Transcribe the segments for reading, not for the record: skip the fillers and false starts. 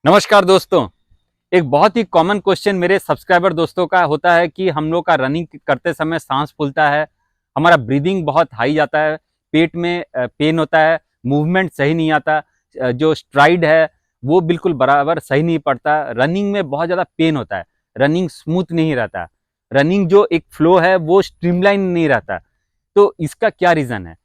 नमस्कार दोस्तों। एक बहुत ही कॉमन क्वेश्चन मेरे सब्सक्राइबर दोस्तों का होता है कि हम लोग का रनिंग करते समय सांस फूलता है, हमारा ब्रीदिंग बहुत हाई जाता है, पेट में पेन होता है, मूवमेंट सही नहीं आता, जो स्ट्राइड है वो बिल्कुल बराबर सही नहीं पड़ता, रनिंग में बहुत ज़्यादा पेन होता है, रनिंग स्मूथ नहीं रहता, रनिंग जो एक फ्लो है वो स्ट्रीमलाइन नहीं रहता। तो इसका क्या रीज़न है?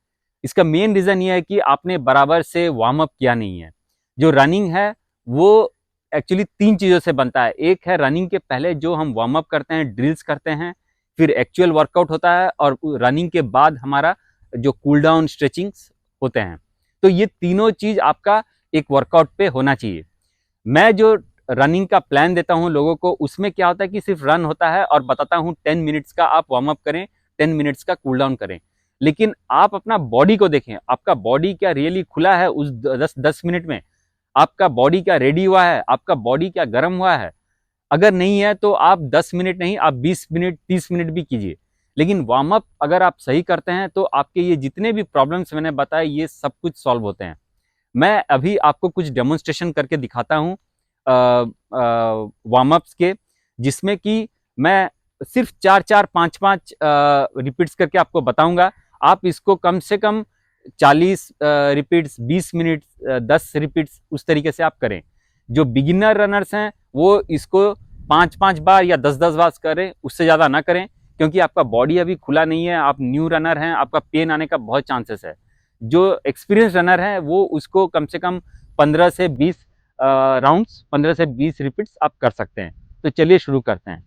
इसका मेन रीज़न ये है कि आपने बराबर से वार्म अप किया नहीं है। जो रनिंग है वो एक्चुअली 3 चीज़ों से बनता है। एक है रनिंग के पहले जो हम वार्म अप करते हैं, ड्रिल्स करते हैं, फिर एक्चुअल वर्कआउट होता है और रनिंग के बाद हमारा जो कूल डाउन स्ट्रेचिंग्स होते हैं। तो ये तीनों चीज़ आपका एक वर्कआउट पे होना चाहिए। मैं जो रनिंग का प्लान देता हूँ लोगों को, उसमें क्या होता है कि सिर्फ रन होता है और बताता हूँ 10 मिनट्स का आप वार्म अप करें, 10 मिनट्स का कूल डाउन करें। लेकिन आप अपना बॉडी को देखें, आपका बॉडी क्या रियली खुला है उस 10 मिनट में? आपका बॉडी क्या रेडी हुआ है? आपका बॉडी क्या गर्म हुआ है? अगर नहीं है तो आप 10 मिनट नहीं, आप 20 मिनट 30 मिनट भी कीजिए। लेकिन वार्म अप अगर आप सही करते हैं तो आपके ये जितने भी प्रॉब्लम्स मैंने बताए ये सब कुछ सॉल्व होते हैं। मैं अभी आपको कुछ डेमोन्स्ट्रेशन करके दिखाता हूँ वार्म अप्स के, जिसमें कि मैं सिर्फ 4-4 5-5 रिपीट्स करके आपको बताऊंगा। आप इसको कम से कम 40 रिपीट्स, 20 मिनट, 10 रिपीट्स उस तरीके से आप करें। जो बिगिनर रनर्स हैं वो इसको 5-5 बार या 10-10 बार करें, उससे ज़्यादा ना करें, क्योंकि आपका बॉडी अभी खुला नहीं है, आप न्यू रनर हैं, आपका पेन आने का बहुत चांसेस है। जो एक्सपीरियंस रनर है वो उसको कम से कम 15 से 20 राउंड्स, 15 से 20 रिपीट्स आप कर सकते हैं। तो चलिए शुरू करते हैं।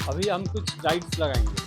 अभी हम कुछ डाइट्स लगाएंगे।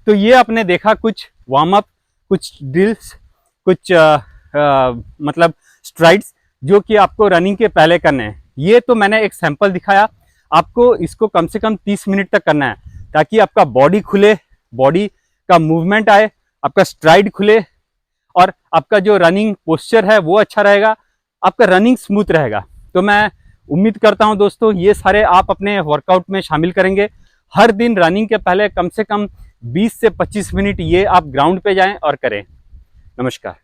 तो ये आपने देखा कुछ वार्म अप, कुछ ड्रिल्स, कुछ मतलब स्ट्राइड्स जो कि आपको रनिंग के पहले करने हैं। ये तो मैंने एक सैंपल दिखाया, आपको इसको कम से कम 30 मिनट तक करना है ताकि आपका बॉडी खुले, बॉडी का मूवमेंट आए, आपका स्ट्राइड खुले और आपका जो रनिंग पोस्चर है वो अच्छा रहेगा, आपका रनिंग स्मूथ रहेगा। तो मैं उम्मीद करता हूं दोस्तों ये सारे आप अपने वर्कआउट में शामिल करेंगे। हर दिन रनिंग के पहले कम से कम 20 से 25 मिनट ये आप ग्राउंड पे जाएं और करें। नमस्कार।